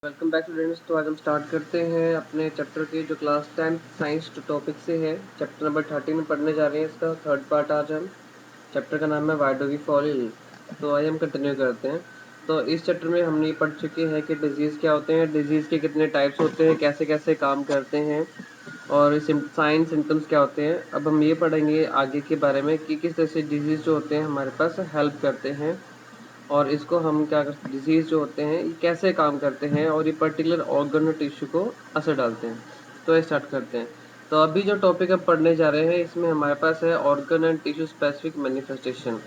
Welcome back students. तो आज हम स्टार्ट करते हैं अपने चैप्टर के जो क्लास 10 साइंस टॉपिक से है। चैप्टर नंबर 13 में पढ़ने जा रहे हैं। इसका थर्ड पार्ट आज हम चैप्टर का नाम है why do we fall ill. तो आइए हम कंटिन्यू करते हैं। तो इस चैप्टर में हमने पढ़ चुके हैं कि डिजीज़ क्या होते हैं, डिजीज़ के कितने टाइप्स होते हैं, कैसे कैसे काम करते हैं और साइन सिम्टम्स क्या होते हैं। अब हम ये पढ़ेंगे आगे के बारे में कि किस तरह से डिजीज़ जो होते हैं हमारे पास हेल्प करते हैं और इसको हम क्या करते, डिजीज़ जो होते हैं ये कैसे काम करते हैं और ये पर्टिकुलर ऑर्गन और टिश्यू को असर डालते हैं। तो स्टार्ट करते हैं। तो अभी जो टॉपिक हम पढ़ने जा रहे हैं इसमें हमारे पास है organ and tissue specific manifestation.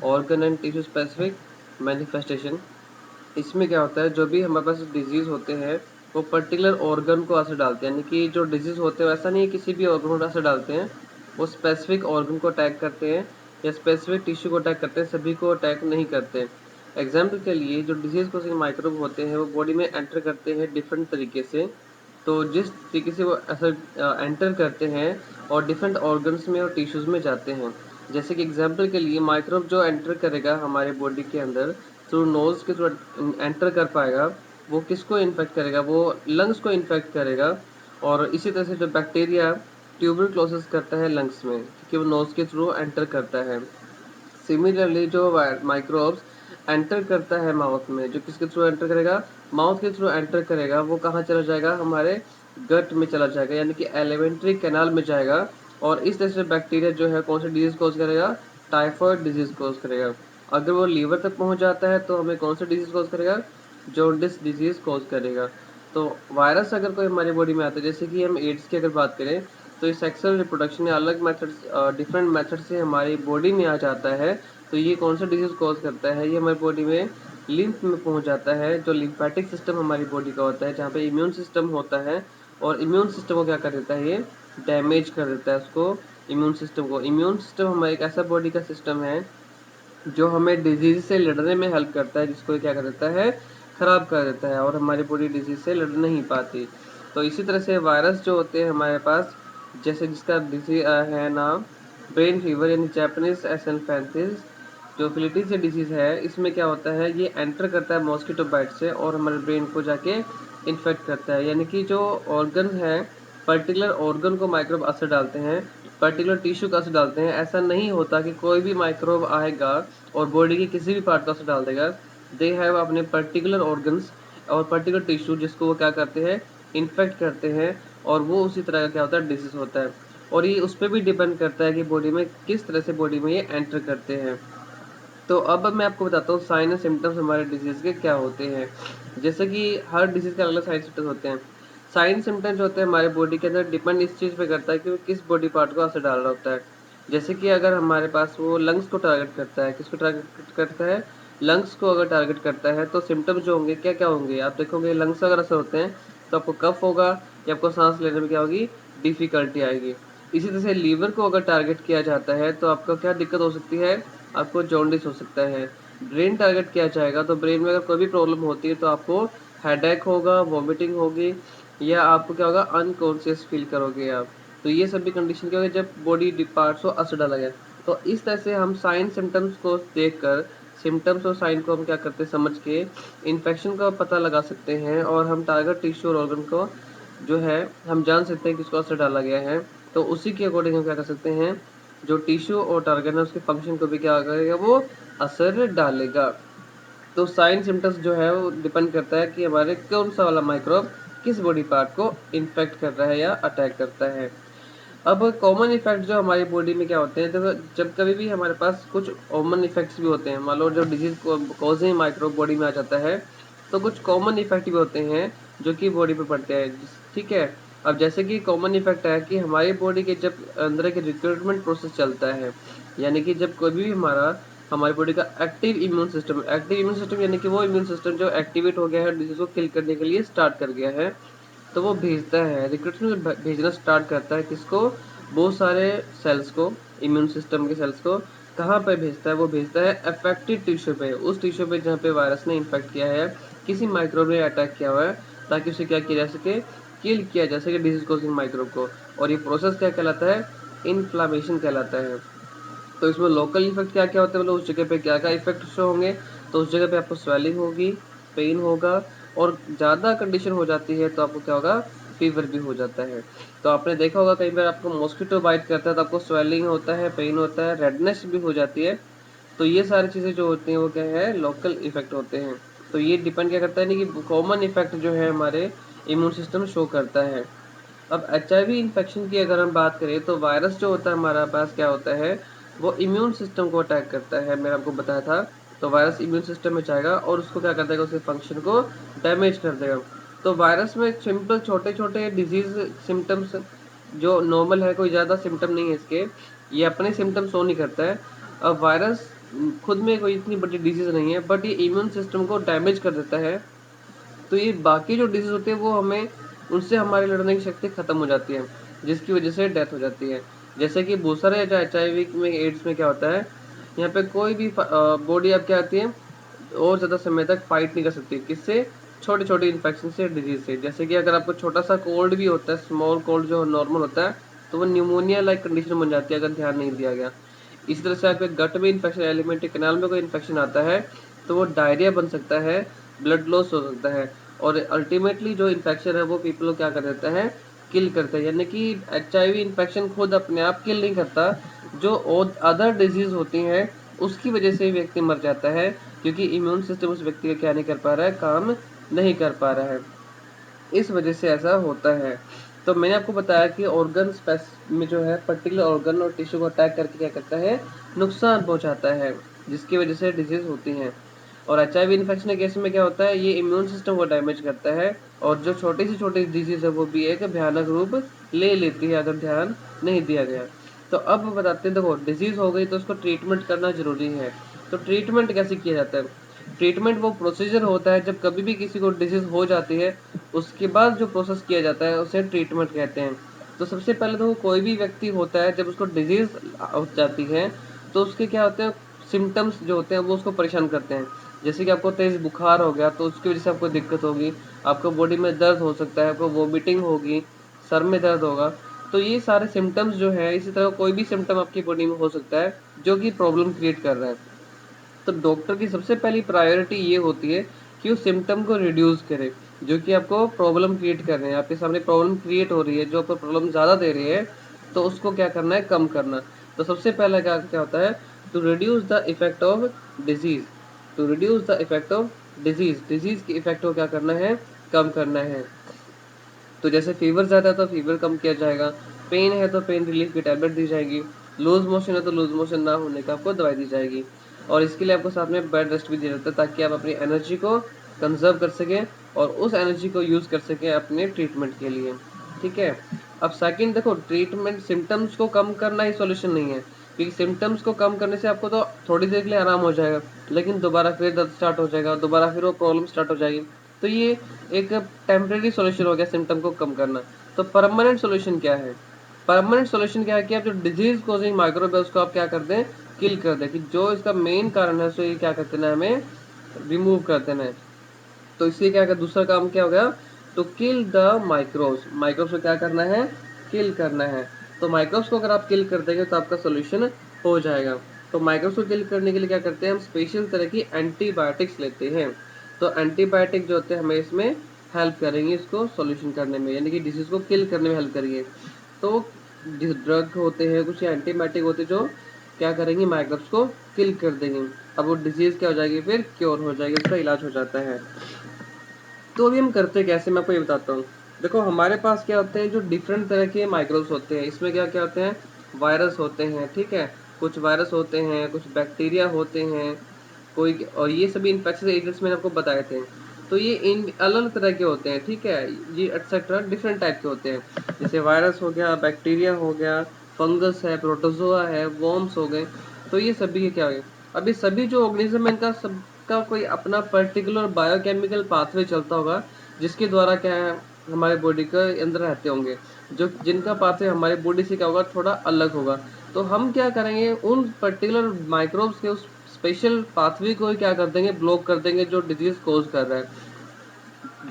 Organ and tissue specific manifestation, इसमें क्या होता है, जो भी हमारे पास डिजीज़ होते हैं वो पर्टिकुलर ऑर्गन को असर डालते हैं। यानी कि जो डिजीज़ होते हैं वैसा नहीं है किसी भी ऑर्गन को असर डालते हैं, वो स्पेसिफिक ऑर्गन को अटैक करते हैं या स्पेसिफिक टिश्यू को अटैक करते हैं, सभी को अटैक नहीं करते। एग्जाम्पल के लिए जो डिजीज़ कोजिंग माइक्रोब होते हैं वो बॉडी में एंटर करते हैं डिफरेंट तरीके से। तो जिस तरीके से वो असर एंटर करते हैं और डिफरेंट ऑर्गन्स में और टिश्यूज़ में जाते हैं। जैसे कि एग्जाम्पल के लिए माइक्रोब जो एंटर करेगा हमारे बॉडी के अंदर थ्रू नोज़ के थ्रू एंटर कर पाएगा, वो किसको इन्फेक्ट करेगा, वो लंग्स को इन्फेक्ट करेगा। और इसी तरह से जो बैक्टीरिया ट्यूबरक्लोसिस करता है लंग्स में, क्योंकि वो नोज़ के थ्रू एंटर करता है। सिमिलरली जो माइक्रोब्स एंटर करता है माउथ में, जो किसके थ्रू एंटर करेगा, माउथ के थ्रू एंटर करेगा, वो कहाँ चला जाएगा, हमारे गट में चला जाएगा, यानी कि एलिमेंट्री कैनाल में जाएगा। और इस तरह से बैक्टीरिया जो है कौन सा डिजीज कॉज करेगा, टाइफॉइड डिजीज कॉज करेगा। अगर वो लीवर तक पहुंच जाता है तो हमें कौन सा डिजीज कॉज करेगा, जॉन्डिस डिजीज कॉज करेगा। तो वायरस अगर कोई हमारी बॉडी में आता है, जैसे कि हम एड्स की अगर बात करें, तो इस सेक्सुअल रिप्रोडक्शन या अलग मेथड्स डिफरेंट मेथड से हमारी बॉडी में आ जाता है। तो ये कौन सा डिजीज कॉज करता है, ये हमारी बॉडी में लिम्फ में पहुंच जाता है, जो लिम्फेटिक सिस्टम हमारी बॉडी का होता है, जहाँ पे इम्यून सिस्टम होता है। और इम्यून सिस्टम को क्या कर देता है, ये डैमेज कर देता है उसको, इम्यून सिस्टम को। इम्यून सिस्टम हमारे एक ऐसा बॉडी का सिस्टम है जो हमें डिजीज से लड़ने में हेल्प करता है, जिसको ये क्या कर देता है, खराब कर देता है, और हमारी बॉडी डिजीज से लड़ नहीं पाती। तो इसी तरह से वायरस जो होते हैं हमारे पास, जैसे जिसका डिजीज है नाम ब्रेन फीवर यानी जापानीज एसेनफेंथिस, जो फिलिटी से डिजीज है, इसमें क्या होता है, ये एंटर करता है मॉस्किटो बाइट से और हमारे ब्रेन को जाके इन्फेक्ट करता है। यानी कि जो ऑर्गन है, पर्टिकुलर ऑर्गन को माइक्रोब असर डालते हैं, पर्टिकुलर टिश्यू का असर डालते हैं। ऐसा नहीं होता कि कोई भी माइक्रोब आएगा और बॉडी के किसी भी पार्ट का असर डाल देगा। दे हैव अपने पर्टिकुलर ऑर्गन्स और पर्टिकुलर टिश्यू, जिसको वो क्या करते हैं, इन्फेक्ट करते हैं, और वो उसी तरह का क्या होता है, डिजीज होता है। और ये उस पर भी डिपेंड करता है कि बॉडी में किस तरह से बॉडी में ये एंटर करते हैं। तो अब मैं आपको बताता हूँ साइन एंड सिम्टम्स हमारे डिजीज के क्या होते हैं। जैसे कि हर डिजीज के अलग अलग साइन सिम्टम्स होते हैं। साइन सिम्टम्स जो होते हैं हमारे बॉडी के अंदर डिपेंड इस चीज़ पे करता है कि वो किस बॉडी पार्ट को असर डाल रहा होता है। जैसे कि अगर हमारे पास वो लंग्स को टारगेट करता है, किसको टारगेट करता है, लंग्स को अगर टारगेट करता है, तो सिम्टम्स जो होंगे क्या क्या होंगे, आप देखोगे लंग्स अगर असर होते हैं तो आपको कफ होगा या आपको सांस लेने में क्या होगी, डिफिकल्टी आएगी। इसी तरह से लीवर को अगर टारगेट किया जाता है तो आपको क्या दिक्कत हो सकती है, आपको जॉन्डिस हो सकता है। ब्रेन टारगेट किया जाएगा तो ब्रेन में अगर कोई भी प्रॉब्लम होती है तो आपको हेडेक होगा, वॉमिटिंग होगी, या आपको क्या होगा, अनकॉन्शियस फील करोगे आप। तो ये सभी कंडीशन क्या होगी जब बॉडी पार्ट्स को असर डाला गया। तो इस तरह से हम साइन सिम्टम्स को देखकर, सिम्टम्स और साइन को हम क्या करते हैं समझ के इन्फेक्शन का पता लगा सकते हैं, और हम टारगेट टिश्यू और ऑर्गन को जो है हम जान सकते हैं किसको असर डाला गया है। तो उसी के अकॉर्डिंग हम क्या कर सकते हैं, जो टिश्यू और टारगेट है उसके फंक्शन को भी क्या करेगा, वो असर डालेगा। तो साइन सिम्टम्स जो है वो डिपेंड करता है कि हमारे कौन सा वाला माइक्रोब किस बॉडी पार्ट को इन्फेक्ट कर रहा है या अटैक करता है। अब कॉमन इफेक्ट जो हमारी बॉडी में क्या होते हैं, जब कभी भी हमारे पास कुछ कॉमन इफेक्ट्स भी होते हैं, मान लो जब डिजीज कॉजिंग माइक्रोब बॉडी में आ जाता है तो कुछ कॉमन इफेक्ट भी होते हैं जो कि बॉडी पे पड़ते हैं। ठीक है। अब जैसे कि कॉमन इफेक्ट है कि हमारी बॉडी के जब अंदर के रिक्रूटमेंट प्रोसेस चलता है, यानी कि जब कोई भी हमारी बॉडी का एक्टिव इम्यून सिस्टम यानी कि वो इम्यून सिस्टम जो एक्टिवेट हो गया है, डिजीज को किल करने के लिए स्टार्ट कर गया है, तो वो भेजता है, रिक्रूटमेंट भेजना स्टार्ट करता है, किसको, बहुत सारे सेल्स को, इम्यून सिस्टम के सेल्स को। कहाँ पे भेजता है, वो भेजता है अफेक्टेड टिश्यू पे, उस टिश्यू पे जहाँ पे वायरस ने इन्फेक्ट किया है, किसी माइक्रोब ने अटैक किया हुआ है, ताकि उसे क्या किया जा सके, किल किया जा सके डिजीज कॉजिंग माइक्रोब को। और ये प्रोसेस क्या कहलाता है, इन्फ्लामेशन कहलाता है। तो इसमें लोकल इफेक्ट क्या क्या होते हैं, मतलब उस जगह पे क्या क्या इफेक्ट शो होंगे, तो उस जगह पे आपको स्वेलिंग होगी, पेन होगा, और ज़्यादा कंडीशन हो जाती है तो आपको क्या होगा, फीवर भी हो जाता है। तो आपने देखा होगा कई बार आपको मॉस्किटो बाइट करता है तो आपको स्वेलिंग होता है, पेन होता है, रेडनेस भी हो जाती है। तो ये सारी चीज़ें जो होती हैं वो क्या है, लोकल इफेक्ट होते हैं। तो ये डिपेंड क्या करता है नहीं कि कॉमन इफेक्ट जो है हमारे इम्यून सिस्टम शो करता है। अब HIV इन्फेक्शन की अगर हम बात करें तो वायरस जो होता है हमारा पास क्या होता है, वो इम्यून सिस्टम को अटैक करता है। मैंने आपको बताया था, तो वायरस इम्यून सिस्टम में जाएगा और उसको क्या कर देगा, उसके फंक्शन को डैमेज कर देगा। तो वायरस में सिंपल छोटे छोटे डिजीज सिम्टम्स जो नॉर्मल है, कोई ज़्यादा सिम्टम नहीं है इसके, ये अपने सिम्टम शो नहीं करता है। अब वायरस खुद में कोई इतनी बड़ी डिजीज नहीं है, बट ये इम्यून सिस्टम को डैमेज कर देता है। तो ये बाकी जो डिजीज होते हैं वो हमें, उनसे हमारी लड़ने की शक्ति खत्म हो जाती है, जिसकी वजह से डेथ हो जाती है। जैसे कि बहुत सारे HIV में, एड्स में क्या होता है, यहाँ पे कोई भी बॉडी अब क्या आती है और ज़्यादा समय तक फाइट नहीं कर सकती, किससे, छोटे छोटे इन्फेक्शन से, डिजीज से। जैसे कि अगर आपको छोटा सा कोल्ड भी होता है, स्मॉल कोल्ड जो नॉर्मल होता है, तो वो न्यूमोनिया लाइक कंडीशन बन जाती है अगर ध्यान नहीं दिया गया। इसी तरह से आपके गट में इन्फेक्शन, एलिमेंट्री कैनाल में कोई इन्फेक्शन आता है तो वो डायरिया बन सकता है, ब्लड लॉस हो सकता है, और अल्टीमेटली जो इन्फेक्शन है वो पीपल को क्या कर देता है, किल करता है। यानी कि HIV इन्फेक्शन खुद अपने आप किल नहीं करता, जो अदर डिजीज होती हैं उसकी वजह से व्यक्ति मर जाता है, क्योंकि इम्यून सिस्टम उस व्यक्ति का क्या नहीं कर पा रहा है, काम नहीं कर पा रहा है, इस वजह से ऐसा होता है। तो मैंने आपको बताया कि ऑर्गन में जो है पर्टिकुलर ऑर्गन और टिश्यू को अटैक करके क्या करता है, नुकसान पहुंचाता है, जिसकी वजह से डिजीज होती हैं। और HIV इन्फेक्शन के केस में क्या होता है, ये इम्यून सिस्टम को डैमेज करता है, और जो छोटी से छोटी डिजीज है वो भी एक भयानक रूप ले लेती है अगर ध्यान नहीं दिया गया। तो अब बताते हैं, देखो डिजीज हो गई तो उसको ट्रीटमेंट करना जरूरी है। तो ट्रीटमेंट कैसे किया जाता है, ट्रीटमेंट वो प्रोसीजर होता है जब कभी भी किसी को डिजीज हो जाती है, उसके बाद जो प्रोसेस किया जाता है उसे ट्रीटमेंट कहते हैं। तो सबसे पहले तो कोई भी व्यक्ति होता है जब उसको डिजीज हो जाती है तो उसके क्या होते हैं, सिम्टम्स जो होते हैं वो उसको परेशान करते हैं। जैसे कि आपको तेज बुखार हो गया तो उसकी वजह से आपको दिक्कत होगी, आपको बॉडी में दर्द हो सकता है, आपको वोमिटिंग होगी, सर में दर्द होगा। तो ये सारे सिम्टम्स जो है, इसी तरह कोई भी सिम्टम आपकी बॉडी में हो सकता है जो कि प्रॉब्लम क्रिएट कर रहा है। तो डॉक्टर की सबसे पहली प्रायोरिटी ये होती है कि उस सिम्टम को रिड्यूस करे, जो कि आपको प्रॉब्लम क्रिएट कर रहे हैं, आपके सामने प्रॉब्लम क्रिएट हो रही है, जो आपको प्रॉब्लम ज़्यादा दे रही है, तो उसको क्या करना है, कम करना। तो सबसे पहला क्या क्या होता है, to reduce the effect of disease, to reduce the effect of disease, disease की इफेक्ट को क्या करना है, कम करना है। तो जैसे फीवर ज़्यादा है तो फीवर कम किया जाएगा, पेन है तो पेन रिलीफ की टैबलेट दी जाएगी, लूज मोशन है तो लूज मोशन ना होने का आपको दवाई दी जाएगी, और इसके लिए आपको साथ में बेड रेस्ट भी दिया जाता है ताकि आप अपनी एनर्जी को कंजर्व कर सकें और उस एनर्जी को यूज़ कर सकें अपने ट्रीटमेंट के लिए। ठीक है। अब सेकंड देखो, ट्रीटमेंट सिम्टम्स को कम करना ही सॉल्यूशन नहीं है, क्योंकि सिम्टम्स को कम करने से आपको तो थोड़ी देर के लिए आराम हो जाएगा, लेकिन दोबारा फिर दर्द स्टार्ट हो जाएगा, दोबारा फिर वो प्रॉब्लम स्टार्ट हो जाएगी। तो ये एक टेम्परेरी सॉल्यूशन हो गया सिम्टम को कम करना। तो परमानेंट सॉल्यूशन क्या है, परमानेंट सॉल्यूशन क्या है कि आप जो डिजीज कॉजिंग माइक्रोब है उसको आप क्या कर दें, किल कर दें, कि जो इसका मेन कारण है उसको ये क्या कर देना है, हमें रिमूव कर देना है। तो इसलिए क्या कर, दूसरा काम क्या हो गया, to kill the microbes, microbes को क्या करना है, किल करना है। तो माइक्रोब्स को अगर आप किल कर देंगे तो आपका सोल्यूशन हो जाएगा। तो माइक्रोब्स को किल करने के लिए क्या करते हैं, हम स्पेशल तरह की एंटीबायोटिक्स लेते हैं। तो एंटीबायोटिक जो होते हैं हमें इसमें हेल्प करेंगे इसको सोल्यूशन करने में, यानी कि डिजीज को किल करने में हेल्प करेंगे। तो ड्रग होते हैं कुछ एंटीबायोटिक होते हैं जो क्या करेंगे, माइक्रोब्स को किल कर देंगे। अब वो डिजीज क्या हो जाएगी, फिर क्योर हो जाएगी, उसका इलाज हो जाता है। तो अभी हम करते कैसे, मैं आपको ये बताता हूँ। देखो हमारे पास क्या होते हैं, जो डिफरेंट तरह के माइक्रोब्स होते हैं, इसमें क्या क्या होते हैं, वायरस होते हैं, ठीक है, कुछ वायरस होते हैं, कुछ बैक्टीरिया होते हैं, कोई, और ये सभी इन्फेक्शियस एजेंट्स मैंने आपको बताए थे। तो ये इन अलग अलग तरह के होते हैं, ठीक है, ये एटसेट्रा डिफरेंट टाइप के होते हैं। जैसे वायरस हो गया, बैक्टीरिया हो गया, फंगस है, प्रोटोजोआ है, वॉर्म्स हो गए। तो ये सभी के क्या हो गए, अभी सभी जो ऑर्गेनिज्म है इनका सबका कोई अपना पर्टिकुलर बायोकेमिकल पाथवे चलता होगा, जिसके द्वारा क्या है, हमारे बॉडी के अंदर रहते होंगे, जो जिनका पाथवे हमारी बॉडी से क्या होगा, थोड़ा अलग होगा। तो हम क्या करेंगे, उन पर्टिकुलर माइक्रोब्स के उस स्पेशल पाथवे को ही क्या कर देंगे, ब्लॉक कर देंगे, जो डिजीज कोज कर रहा है,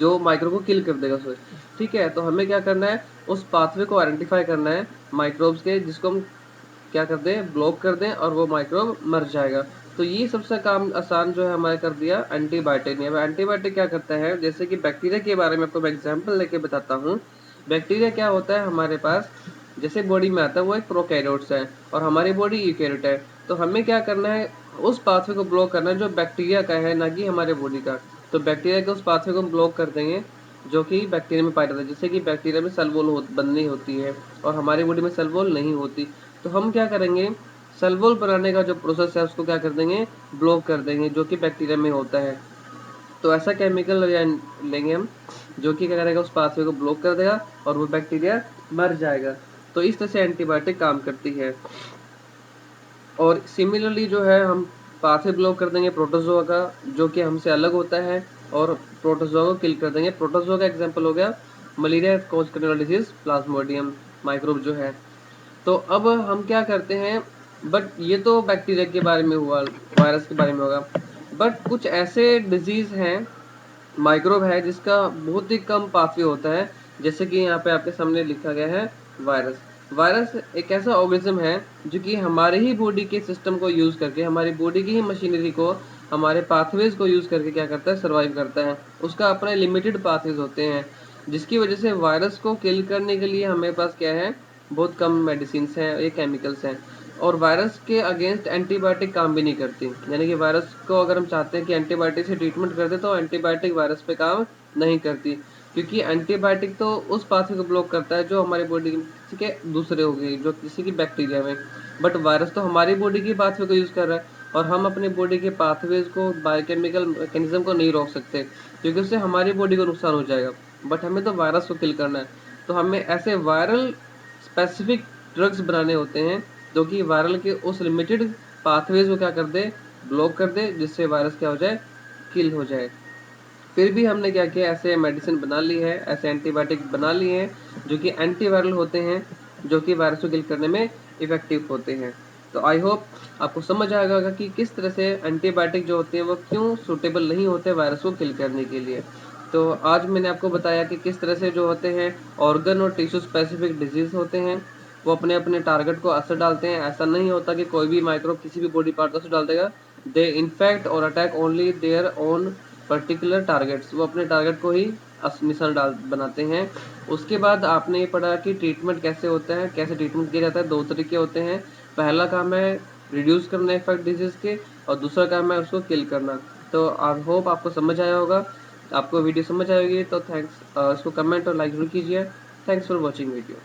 जो माइक्रो को किल कर देगा उसे। ठीक है, तो हमें क्या करना है, उस पाथवे को आइडेंटिफाई करना है माइक्रोब्स के, जिसको हम क्या कर दें, ब्लॉक कर दें, और वो माइक्रोब मर जाएगा। तो ये सबसे काम आसान जो है हमारे कर दिया एंटीबायोटिक ने। अब एंटीबायोटिक क्या करता है, जैसे कि बैक्टीरिया के बारे में आपको मैं एग्जांपल लेके बताता हूँ। बैक्टीरिया क्या होता है हमारे पास, जैसे बॉडी में आता है वो एक प्रोकैरियोट्स है और हमारी बॉडी यूकैरियोट है। तो हमें क्या करना है, उस पाथवे को ब्लॉक करना है जो बैक्टीरिया का है, ना कि हमारे बॉडी का। तो बैक्टीरिया के उस पाथवे को ब्लॉक कर देंगे जो कि बैक्टीरिया में पाया जाता है। जैसे कि बैक्टीरिया में सेल वॉल बननी होती है और हमारी बॉडी में सेल वॉल नहीं होती। तो हम क्या करेंगे, सेल वॉल बनाने का जो प्रोसेस है उसको क्या कर देंगे, ब्लॉक कर देंगे, जो कि बैक्टीरिया में होता है। तो ऐसा केमिकल लेंगे हम जो कि क्या करेगा, उस पाथवे को ब्लॉक कर देगा और वो बैक्टीरिया मर जाएगा। तो इस तरह से एंटीबायोटिक काम करती है। और सिमिलरली जो है हम पाथवे ब्लॉक कर देंगे प्रोटोजोआ का, जो कि हमसे अलग होता है, और प्रोटोजोआ को किल कर देंगे। प्रोटोजोआ का एग्जांपल हो गया मलेरिया कॉज करने वाला डिजीज प्लाज्मोडियम माइक्रोब जो है। तो अब हम क्या करते हैं, बट ये तो बैक्टीरिया के बारे में हुआ, वायरस के बारे में होगा। बट कुछ ऐसे डिजीज हैं, माइक्रोब है, जिसका बहुत ही कम पाथवे होता है। जैसे कि यहाँ पे आपके सामने लिखा गया है वायरस। वायरस एक ऐसा ऑर्गेनिज्म है जो कि हमारे ही बॉडी के सिस्टम को यूज करके, हमारी बॉडी की ही मशीनरी को, हमारे पाथवेज को यूज करके क्या करता है, सर्वाइव करता है। उसका अपने लिमिटेड पाथवेज होते हैं, जिसकी वजह से वायरस को किल करने के लिए हमारे पास क्या है, बहुत कम मेडिसिन हैं, ये केमिकल्स हैं। और वायरस के अगेंस्ट एंटीबायोटिक काम भी नहीं करती। यानी कि वायरस को अगर हम चाहते हैं कि एंटीबायोटिक से ट्रीटमेंट कर दे, तो एंटीबायोटिक वायरस पे काम नहीं करती, क्योंकि एंटीबायोटिक तो उस पाथवे को ब्लॉक करता है जो हमारी बॉडी के दूसरे हो गई, जो किसी की बैक्टीरिया में। बट वायरस तो हमारी बॉडी की पाथवे को यूज कर रहा है, और हम अपनी बॉडी के पाथवेज को, बायोकेमिकल मैकेनिज्म को नहीं रोक सकते, क्योंकि उससे हमारी बॉडी को नुकसान हो जाएगा। बट हमें तो वायरस को किल करना है। तो हमें ऐसे वायरल स्पेसिफिक ड्रग्स बनाने होते हैं जो कि वायरल के उस लिमिटेड पाथवेज को क्या कर दे, ब्लॉक कर दे, जिससे वायरस क्या हो जाए, किल हो जाए। फिर भी हमने क्या किया, ऐसे मेडिसिन बना ली है, ऐसे एंटीबायोटिक बना लिए हैं जो कि एंटीवायरल होते हैं, जो कि वायरस को किल करने में इफेक्टिव होते हैं। तो आई होप आपको समझ आएगा होगा कि किस तरह से एंटीबायोटिक जो होते हैं वो क्यों सूटेबल नहीं होते वायरस को किल करने के लिए। तो आज मैंने आपको बताया कि किस तरह से जो होते हैं ऑर्गन और टिश्यू स्पेसिफिक डिजीज होते हैं, वो अपने अपने टारगेट को असर डालते हैं। ऐसा नहीं होता कि कोई भी माइक्रोब किसी भी बॉडी पार्ट को असर डाल देगा। दे इन्फेक्ट और attack only their own particular targets, वो अपने टारगेट को ही निशाना डाल बनाते हैं। उसके बाद आपने ये पढ़ा कि ट्रीटमेंट कैसे होता है, कैसे ट्रीटमेंट किया जाता है। दो तरीके होते हैं, पहला काम है रिड्यूस करना इफेक्ट डिजीज के, और दूसरा काम है उसको किल करना। तो आई होप आपको समझ आया होगा। आपको वीडियो समझ आएगी तो थैंक्स, इसको कमेंट और लाइक जरूर कीजिए। Thanks for watching video.